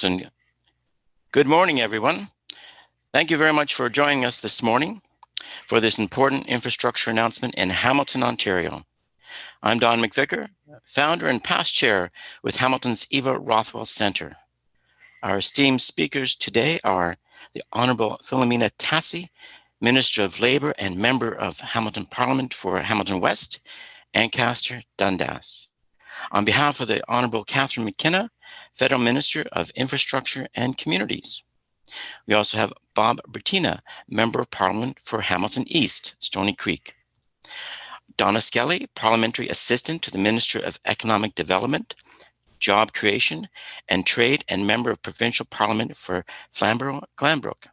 Hamilton. Good morning, everyone. Thank you very much for joining us this morning for this important infrastructure announcement in Hamilton, Ontario. I'm Don McVicker, founder and past chair with Hamilton's Eva Rothwell Centre. Our esteemed speakers today are the Honourable Filomena Tassi, Minister of Labour and member of Hamilton Parliament for Hamilton West, Ancaster, Dundas. On behalf of the Honourable Catherine McKenna, Federal Minister of Infrastructure and Communities. We also have Bob Bratina, Member of Parliament for Hamilton East, Stoney Creek. Donna Skelly, Parliamentary Assistant to the Minister of Economic Development, Job Creation and Trade and Member of Provincial Parliament for Flamborough-Glanbrook.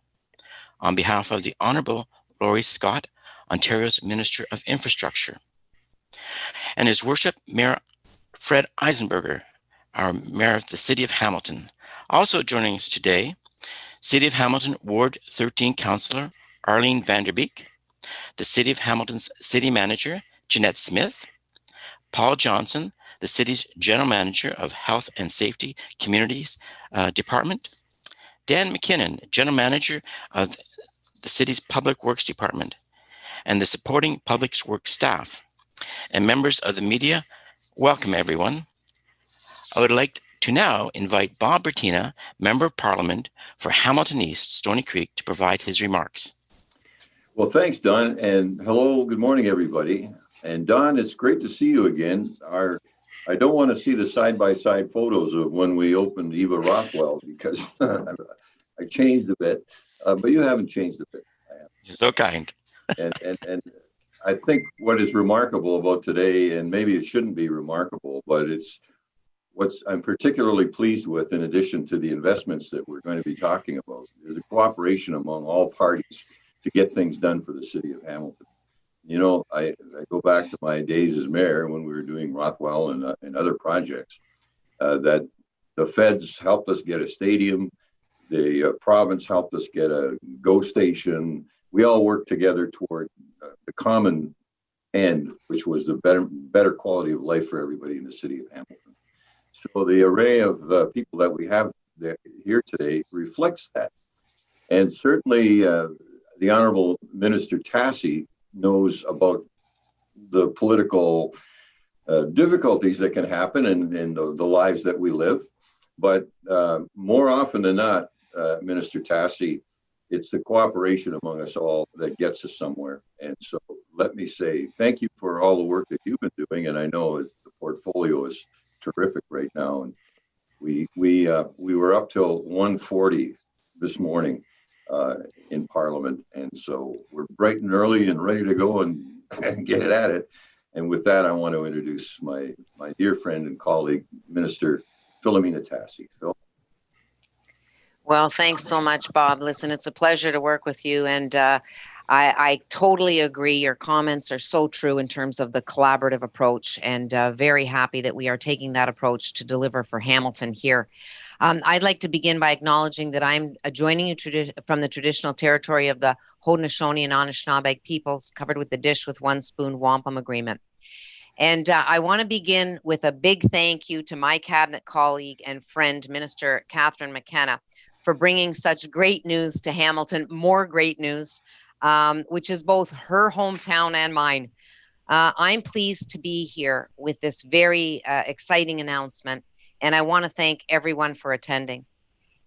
On behalf of the Honourable Laurie Scott, Ontario's Minister of Infrastructure. And His Worship Mayor Fred Eisenberger, our Mayor of the City of Hamilton. Also joining us today, City of Hamilton Ward 13 Councillor Arlene Vanderbeek, the City of Hamilton's City Manager Jeanette Smith, Paul Johnson, the City's General Manager of Health and Safety Communities Department, Dan McKinnon, General Manager of the City's Public Works Department, and the supporting public works staff, and members of the media. Welcome, everyone. I would like to now invite Bob Bertina, Member of Parliament for Hamilton East, Stoney Creek, to provide his remarks. Well, thanks, Don, and hello, good morning, everybody. And Don, it's great to see you again. I don't want to see the side-by-side photos of when we opened Eva Rothwell because I changed a bit, but you haven't changed a bit. So kind. and I think what is remarkable about today, and maybe it shouldn't be remarkable, but it's what's I'm particularly pleased with, in addition to the investments that we're going to be talking about, is a cooperation among all parties to get things done for the city of Hamilton. You know, I go back to my days as mayor when we were doing Rothwell and other projects, that the feds helped us get a stadium, the province helped us get a GO station. We all worked together toward the common end, which was the better quality of life for everybody in the city of Hamilton. So the array of people that we have here today reflects that. And certainly the Honourable Minister Tassi knows about the political difficulties that can happen in the lives that we live. But more often than not, Minister Tassi, it's the cooperation among us all that gets us somewhere. And so let me say thank you for all the work that you've been doing. And I know the portfolio is terrific right now. And we were up till 1:40 this morning in Parliament. And so we're bright and early and ready to go and get it at it. And with that, I want to introduce my dear friend and colleague, Minister Filomena Tassi. Phil. Well, thanks so much, Bob. Listen, it's a pleasure to work with you. And I totally agree. Your comments are so true in terms of the collaborative approach, and very happy that we are taking that approach to deliver for Hamilton here. I'd like to begin by acknowledging that I'm joining you from the traditional territory of the Haudenosaunee and Anishinaabe peoples, covered with the dish with one spoon wampum agreement. And I want to begin with a big thank you to my cabinet colleague and friend, Minister Catherine McKenna, for bringing such great news to Hamilton, more great news, which is both her hometown and mine. I'm pleased to be here with this very exciting announcement, and I want to thank everyone for attending.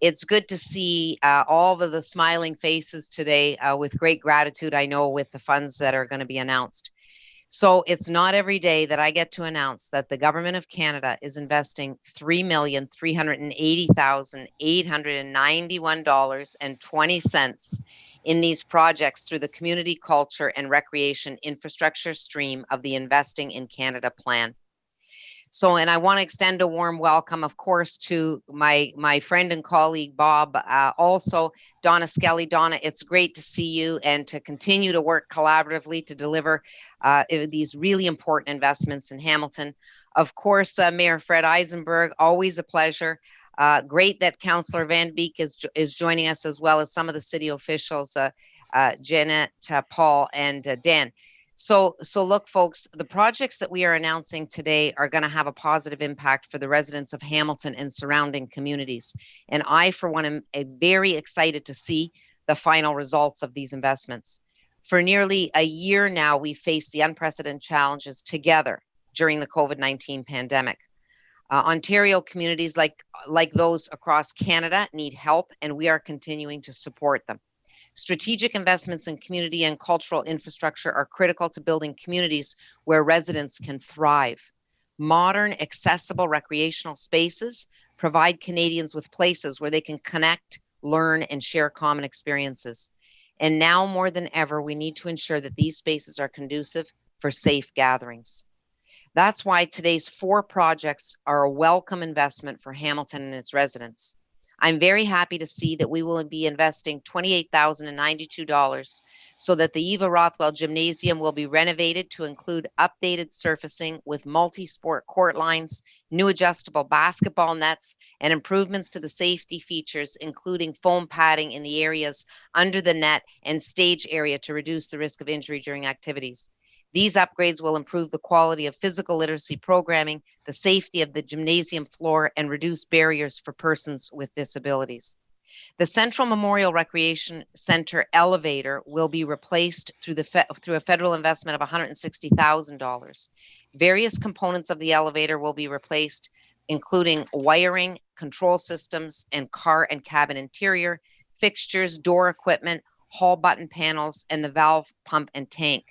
It's good to see all of the smiling faces today with great gratitude, I know, with the funds that are going to be announced. So it's not every day that I get to announce that the Government of Canada is investing $3,380,891.20 in these projects through the Community, Culture and Recreation Infrastructure stream of the Investing in Canada plan. So, and I want to extend a warm welcome, of course, to my friend and colleague, Bob, also Donna Skelly. Donna, it's great to see you and to continue to work collaboratively to deliver these really important investments in Hamilton. Of course, Mayor Fred Eisenberger, always a pleasure. Great that Councillor Van Beek is joining us, as well as some of the city officials, Jeanette, Paul, and Dan. So look, folks, the projects that we are announcing today are going to have a positive impact for the residents of Hamilton and surrounding communities. And I, for one, am very excited to see the final results of these investments. For nearly a year now, we've faced the unprecedented challenges together during the COVID-19 pandemic. Ontario communities like those across Canada need help, and we are continuing to support them. Strategic investments in community and cultural infrastructure are critical to building communities where residents can thrive. Modern, accessible recreational spaces provide Canadians with places where they can connect, learn, and share common experiences. And now more than ever, we need to ensure that these spaces are conducive for safe gatherings. That's why today's 4 projects are a welcome investment for Hamilton and its residents. I'm very happy to see that we will be investing $28,092 so that the Eva Rothwell Gymnasium will be renovated to include updated surfacing with multi-sport court lines, new adjustable basketball nets, and improvements to the safety features, including foam padding in the areas under the net and stage area to reduce the risk of injury during activities. These upgrades will improve the quality of physical literacy programming, the safety of the gymnasium floor, and reduce barriers for persons with disabilities. The Central Memorial Recreation Center elevator will be replaced through a federal investment of $160,000. Various components of the elevator will be replaced, including wiring, control systems, and car and cabin interior, fixtures, door equipment, hall button panels, and the valve pump and tank.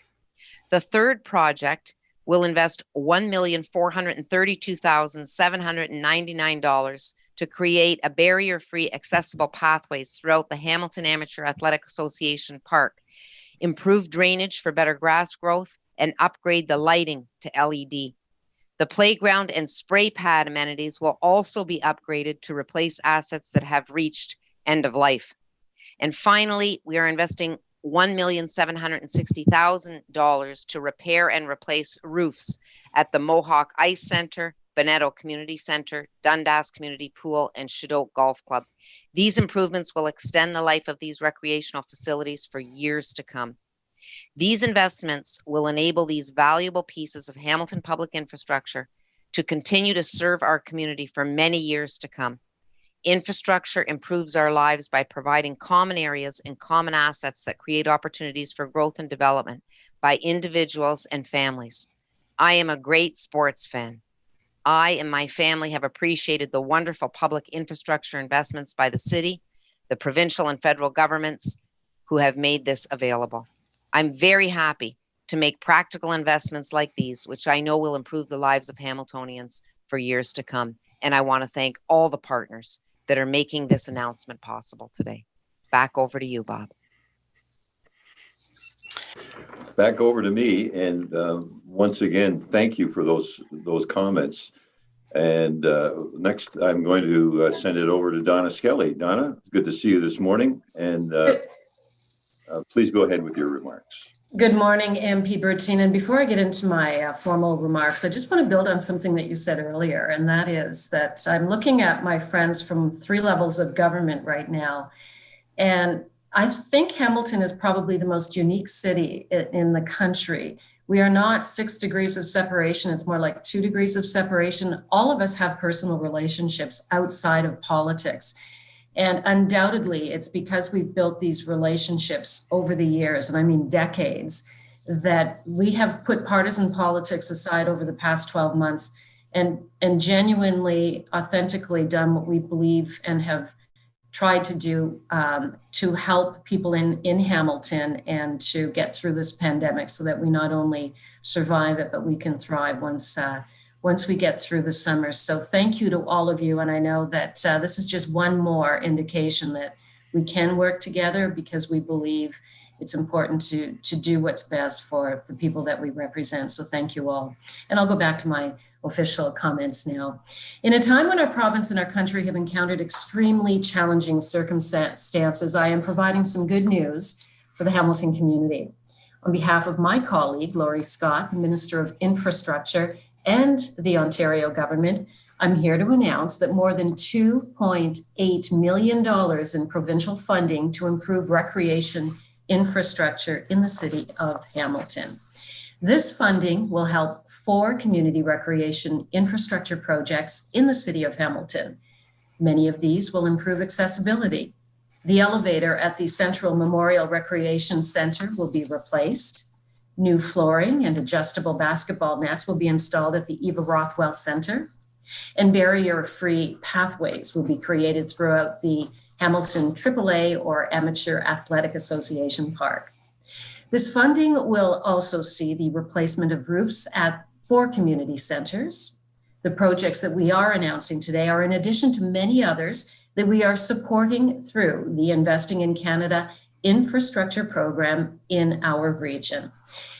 The third project will invest $1,432,799 to create a barrier-free accessible pathways throughout the Hamilton Amateur Athletic Association Park, improve drainage for better grass growth, and upgrade the lighting to LED. The playground and spray pad amenities will also be upgraded to replace assets that have reached end of life. And finally, we are investing $1,760,000 to repair and replace roofs at the Mohawk Ice Center, Bonetto Community Center, Dundas Community Pool, and Shadoke Golf Club. These improvements will extend the life of these recreational facilities for years to come. These investments will enable these valuable pieces of Hamilton public infrastructure to continue to serve our community for many years to come. Infrastructure improves our lives by providing common areas and common assets that create opportunities for growth and development by individuals and families. I am a great sports fan. I and my family have appreciated the wonderful public infrastructure investments by the city, the provincial and federal governments who have made this available. I'm very happy to make practical investments like these, which I know will improve the lives of Hamiltonians for years to come. And I want to thank all the partners that are making this announcement possible today. Back over to you, Bob. Back over to me, and once again, thank you for those comments. And next, I'm going to send it over to Donna Skelly. Donna, it's good to see you this morning, and please go ahead with your remarks. Good morning, MP Bertina. And before I get into my formal remarks, I just want to build on something that you said earlier, and that is that I'm looking at my friends from 3 levels of government right now, and I think Hamilton is probably the most unique city in the country. We are not 6 degrees of separation. It's more like 2 degrees of separation. All of us have personal relationships outside of politics. And undoubtedly, it's because we've built these relationships over the years, and I mean decades, that we have put partisan politics aside over the past 12 months and genuinely, authentically done what we believe and have tried to do to help people in Hamilton and to get through this pandemic so that we not only survive it, but we can thrive once we get through the summer. So thank you to all of you. And I know that this is just one more indication that we can work together because we believe it's important to do what's best for the people that we represent. So thank you all. And I'll go back to my official comments now. In a time when our province and our country have encountered extremely challenging circumstances, I am providing some good news for the Hamilton community. On behalf of my colleague, Laurie Scott, the Minister of Infrastructure, and the Ontario government, I'm here to announce that more than $2.8 million in provincial funding to improve recreation infrastructure in the city of Hamilton. This funding will help 4 community recreation infrastructure projects in the city of Hamilton. Many of these will improve accessibility. The elevator at the Central Memorial Recreation Center will be replaced. New flooring and adjustable basketball nets will be installed at the Eva Rothwell Center, and barrier-free pathways will be created throughout the Hamilton AAA or Amateur Athletic Association Park. This funding will also see the replacement of roofs at 4 community centers. The projects that we are announcing today are in addition to many others that we are supporting through the Investing in Canada infrastructure program in our region.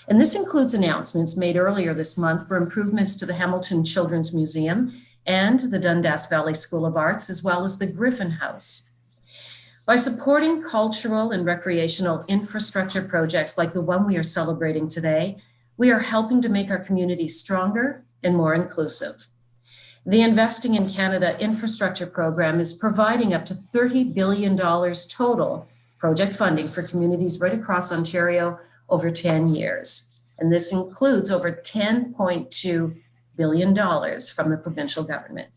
And this includes announcements made earlier this month for improvements to the Hamilton Children's Museum and the Dundas Valley School of Arts, as well as the Griffin House. By supporting cultural and recreational infrastructure projects like the one we are celebrating today, we are helping to make our community stronger and more inclusive. The Investing in Canada infrastructure program is providing up to $30 billion total project funding for communities right across Ontario over 10 years. And this includes over $10.2 billion from the provincial government.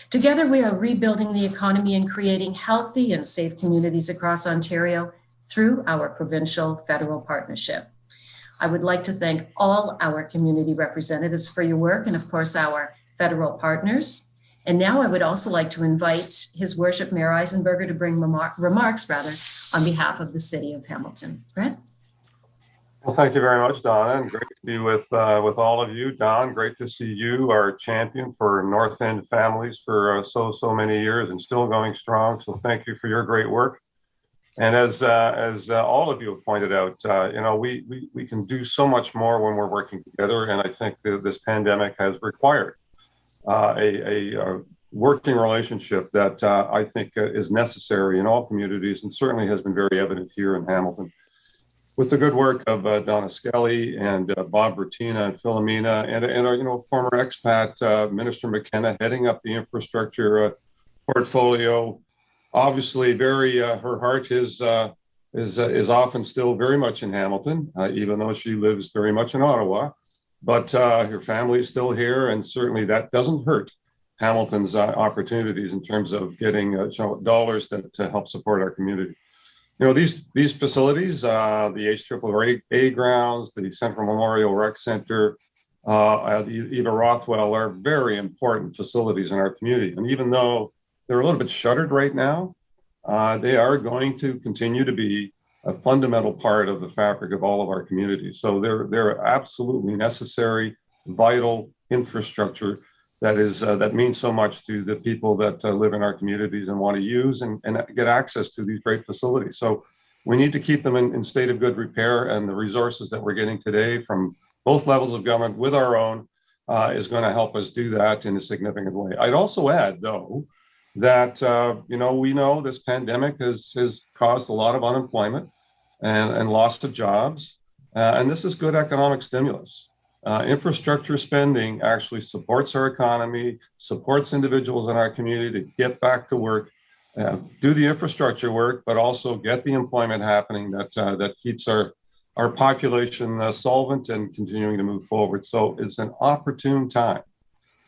Together, we are rebuilding the economy and creating healthy and safe communities across Ontario through our provincial-federal partnership. I would like to thank all our community representatives for your work and, of course, our federal partners. And now I would also like to invite His Worship Mayor Eisenberger to bring remarks on behalf of the City of Hamilton. Fred? Well, thank you very much, Donna, and great to be with all of you. Don, great to see you, our champion for North End families for so many years and still going strong. So thank you for your great work. And as all of you have pointed out, we can do so much more when we're working together. And I think this pandemic has required a working relationship that I think is necessary in all communities and certainly has been very evident here in Hamilton. With the good work of Donna Skelly and Bob Bertina and Filomena and our former expat Minister McKenna heading up the infrastructure portfolio, obviously her heart is often still very much in Hamilton, even though she lives very much in Ottawa. But her family is still here, and certainly that doesn't hurt Hamilton's opportunities in terms of getting dollars to help support our community. These facilities, the HAAA grounds, the Central Memorial Rec Center, the Eva Rothwell are very important facilities in our community. And even though they're a little bit shuttered right now, they are going to continue to be a fundamental part of the fabric of all of our communities. So they're absolutely necessary, vital infrastructure that means so much to the people that live in our communities and want to use and get access to these great facilities. So we need to keep them in state of good repair, and the resources that we're getting today from both levels of government with our own is going to help us do that in a significant way. I'd also add, though, that we know this pandemic has caused a lot of unemployment and loss of jobs, and this is good economic stimulus. Infrastructure spending actually supports our economy, supports individuals in our community to get back to work, do the infrastructure work, but also get the employment happening that keeps our population solvent and continuing to move forward. So it's an opportune time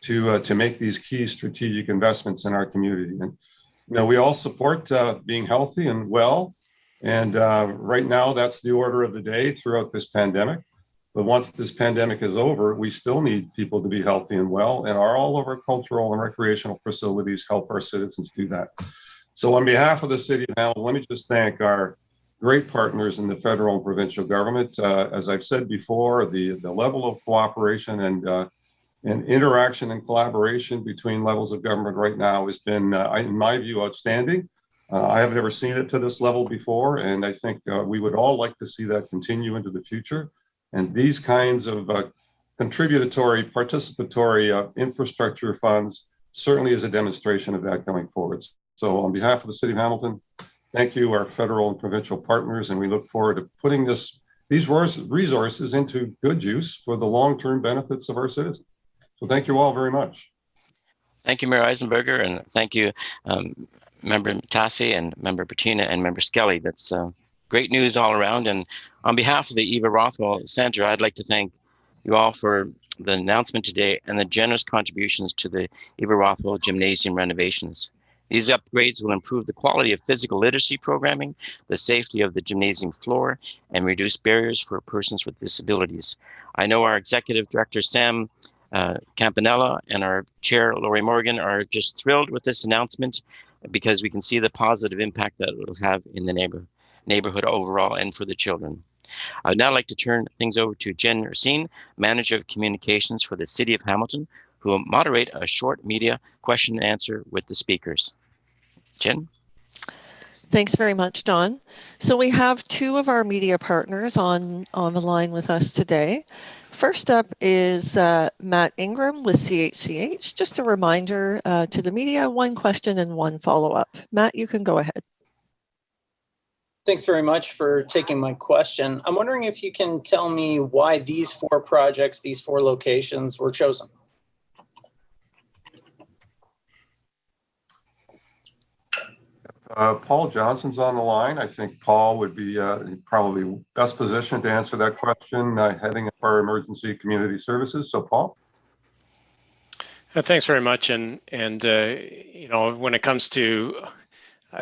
to make these key strategic investments in our community. And we all support being healthy and well, and right now that's the order of the day throughout this pandemic. But once this pandemic is over, we still need people to be healthy and well, and all of our cultural and recreational facilities help our citizens do that. So on behalf of the City of Hamilton, let me just thank our great partners in the federal and provincial government. As I've said before, the level of cooperation and interaction and collaboration between levels of government right now has been, in my view, outstanding. I have never seen it to this level before, and I think we would all like to see that continue into the future. And these kinds of contributory, participatory infrastructure funds certainly is a demonstration of that going forward. So on behalf of the City of Hamilton, thank you, our federal and provincial partners, and we look forward to putting these resources into good use for the long-term benefits of our citizens. So thank you all very much. Thank you, Mayor Eisenberger, and thank you, Member Tassi and Member Bratina and Member Skelly. That's great news all around. And on behalf of the Eva Rothwell Center, I'd like to thank you all for the announcement today and the generous contributions to the Eva Rothwell Gymnasium renovations. These upgrades will improve the quality of physical literacy programming, the safety of the gymnasium floor, and reduce barriers for persons with disabilities. I know our Executive Director, Sam Campanella, and our Chair, Laurie Morgan, are just thrilled with this announcement because we can see the positive impact that it will have in the neighborhood overall and for the children. I'd now like to turn things over to Jen Racine, Manager of Communications for the City of Hamilton, who will moderate a short media question and answer with the speakers. Jen? Thanks very much, Don. So we have two of our media partners on the line with us today. First up is Matt Ingram with CHCH. Just a reminder to the media, one question and one follow-up. Matt, you can go ahead. Thanks very much for taking my question. I'm wondering if you can tell me why these four projects, these four locations were chosen. Paul Johnson's on the line. I think Paul would be probably best positioned to answer that question, heading up our emergency community services. So Paul. Thanks very much. And you know, when it comes to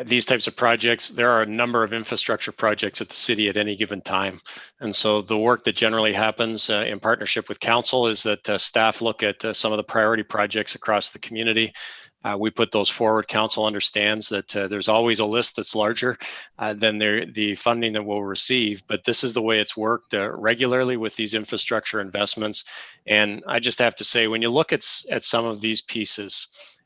these types of projects, there are a number of infrastructure projects at the city at any given time. And so the work that generally happens in partnership with council is that staff look at some of the priority projects across the community. We put those forward. Council understands that there's always a list that's larger than the funding that we'll receive, but this is the way it's worked regularly with these infrastructure investments. And I just have to say, when you look at some of these pieces,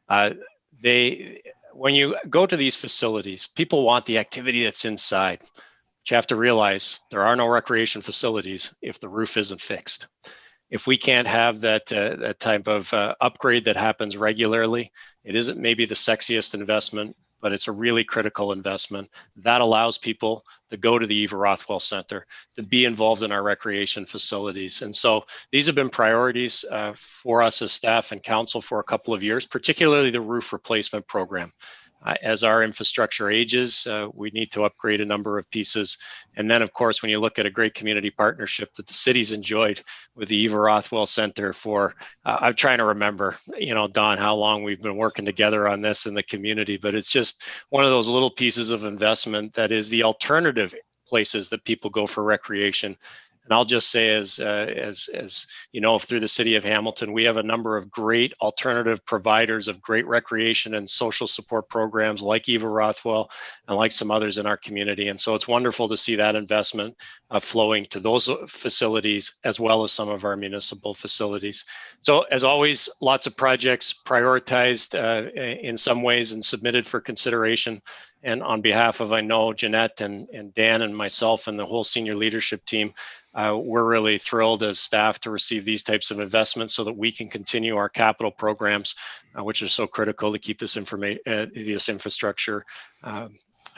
when you go to these facilities, people want the activity that's inside. But you have to realize there are no recreation facilities if the roof isn't fixed. If we can't have that type of upgrade that happens regularly, it isn't maybe the sexiest investment, but it's a really critical investment that allows people to go to the Eva Rothwell Center, to be involved in our recreation facilities. And so these have been priorities for us as staff and council for a couple of years, particularly the roof replacement program. As our infrastructure ages, we need to upgrade a number of pieces. And then, of course, when you look at a great community partnership that the city's enjoyed with the Eva Rothwell Center for, I'm trying to remember, you know, Don, how long we've been working together on this in the community, but it's just one of those little pieces of investment that is the alternative places that people go for recreation. And I'll just say, as you know, through the city of Hamilton, we have a number of great alternative providers of great recreation and social support programs like Eva Rothwell and like some others in our community. And so it's wonderful to see that investment flowing to those facilities as well as some of our municipal facilities. So as always, lots of projects prioritized in some ways and submitted for consideration. And on behalf of, I know, Jeanette and Dan and myself and the whole senior leadership team, we're really thrilled as staff to receive these types of investments so that we can continue our capital programs, which are so critical to keep this infrastructure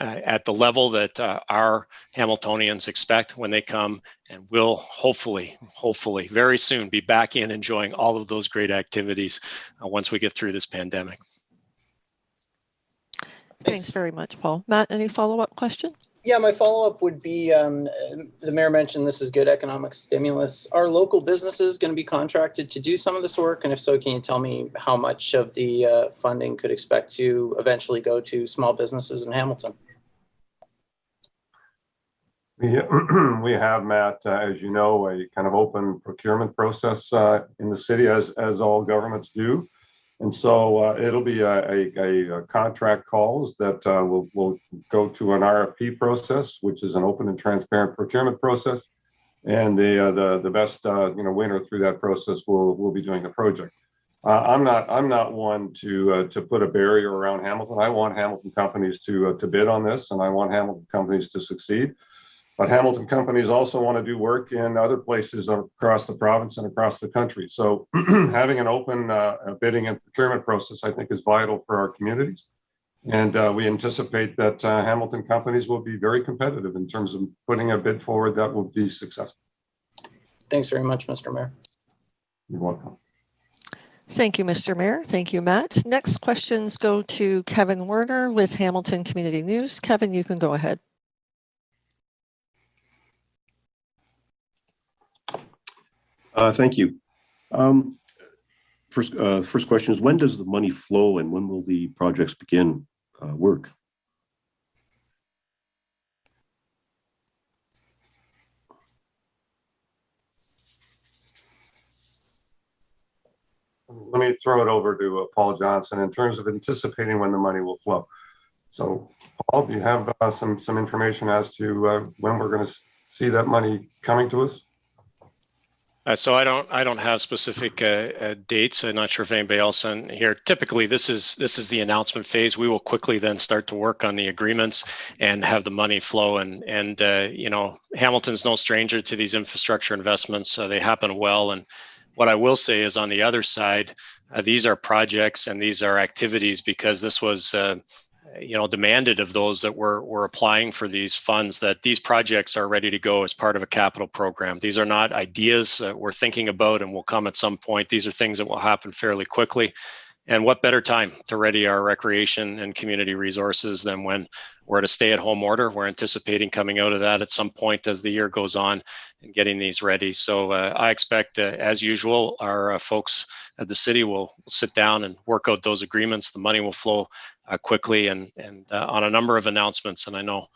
at the level that our Hamiltonians expect when they come, and will hopefully very soon be back in enjoying all of those great activities once we get through this pandemic. Thanks very much, Paul. Matt, any follow-up question? Yeah, my follow-up would be, the mayor mentioned this is good economic stimulus. Are local businesses going to be contracted to do some of this work? And if so, can you tell me how much of the funding could expect to eventually go to small businesses in Hamilton? We have, Matt, as you know, a kind of open procurement process in the city, as all governments do. And so it'll be a contract calls that will go to an RFP process, which is an open and transparent procurement process. And the best winner through that process will be doing the project. I'm not one to put a barrier around Hamilton. I want Hamilton companies to bid on this, and I want Hamilton companies to succeed. But Hamilton companies also want to do work in other places across the province and across the country. So having an open bidding and procurement process, I think, is vital for our communities. And we anticipate that Hamilton companies will be very competitive in terms of putting a bid forward that will be successful. Thanks very much, Mr. Mayor. You're welcome. Thank you, Mr. Mayor. Thank you, Matt. Next questions go to Kevin Werner with Hamilton Community News. Kevin, you can go ahead. Thank you. First question is, when does the money flow and when will the projects begin work? Let me throw it over to Paul Johnson in terms of anticipating when the money will flow. So, Paul, do you have some information as to when we're going to see that money coming to us? So I don't have specific dates. I'm not sure if anybody else on here. Typically, this is the announcement phase. We will quickly then start to work on the agreements and have the money flow. And you know, Hamilton's no stranger to these infrastructure investments. They happen well. And what I will say is on the other side, these are projects and these are activities because this was you know, demanded of those that were applying for these funds, that these projects are ready to go as part of a capital program. These are not ideas that we're thinking about and will come at some point. These are things that will happen fairly quickly. And what better time to ready our recreation and community resources than when we're at a stay-at-home order. We're anticipating coming out of that at some point as the year goes on and getting these ready. So I expect, as usual, our folks at the city will sit down and work out those agreements. The money will flow quickly and on a number of announcements. And I know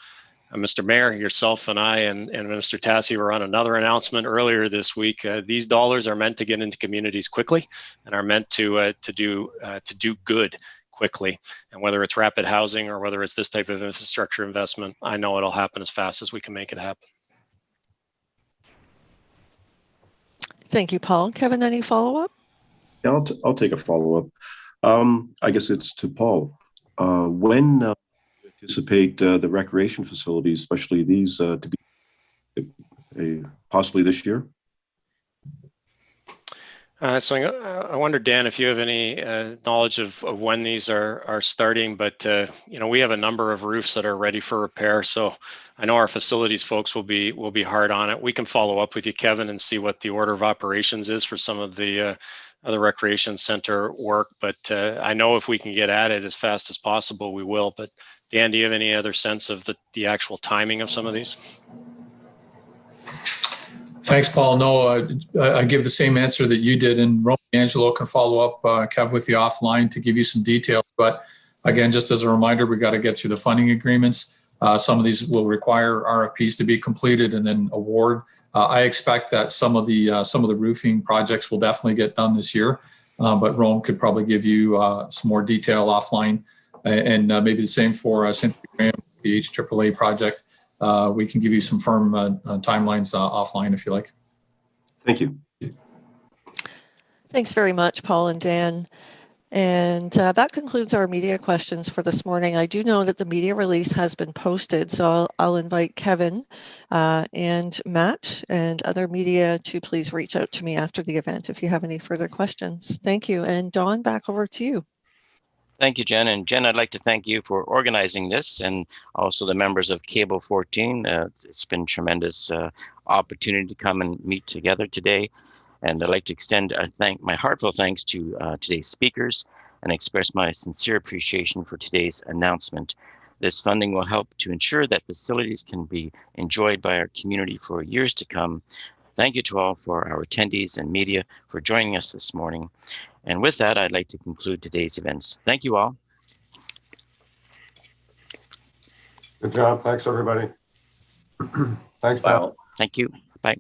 Mr. Mayor, yourself and I and Minister Tassi were on another announcement earlier this week. These dollars are meant to get into communities quickly and are meant to do good quickly. And whether it's rapid housing or whether it's this type of infrastructure investment, I know it'll happen as fast as we can make it happen. Thank you, Paul. Kevin, any follow-up? Yeah, I'll take a follow-up. I guess it's to Paul. When anticipate the recreation facilities, especially these, to be possibly this year? So I wonder, Dan, if you have any knowledge of when these are starting, but you know, we have a number of roofs that are ready for repair. So I know our facilities folks will be hard on it. We can follow up with you, Kevin, and see what the order of operations is for some of the other recreation center work. But I know if we can get at it as fast as possible, we will. But Dan, do you have any other sense of the actual timing of some of these? Thanks, Paul. No, I give the same answer that you did, and Romy Angelo can follow up, Kev, with you offline to give you some details. But again, just as a reminder, we got to get through the funding agreements. Some of these will require RFPs to be completed and then award. I expect that some of the roofing projects will definitely get done this year, but Rome could probably give you some more detail offline, and maybe the same for Cynthia Graham, the HAAA project. We can give you some firm timelines offline if you like. Thank you. Thanks very much, Paul and Dan. And that concludes our media questions for this morning. I do know that the media release has been posted, so I'll invite Kevin and Matt and other media to please reach out to me after the event if you have any further questions. Thank you. And Dawn, back over to you. Thank you, Jen. And Jen, I'd like to thank you for organizing this and also the members of Cable 14. It's been a tremendous opportunity to come and meet together today. And I'd like to extend my heartfelt thanks to today's speakers and express my sincere appreciation for today's announcement. This funding will help to ensure that facilities can be enjoyed by our community for years to come. Thank you to all for our attendees and media for joining us this morning. And with that, I'd like to conclude today's events. Thank you all. Good job. Thanks, everybody. Thanks, Paul. Thank you. Bye.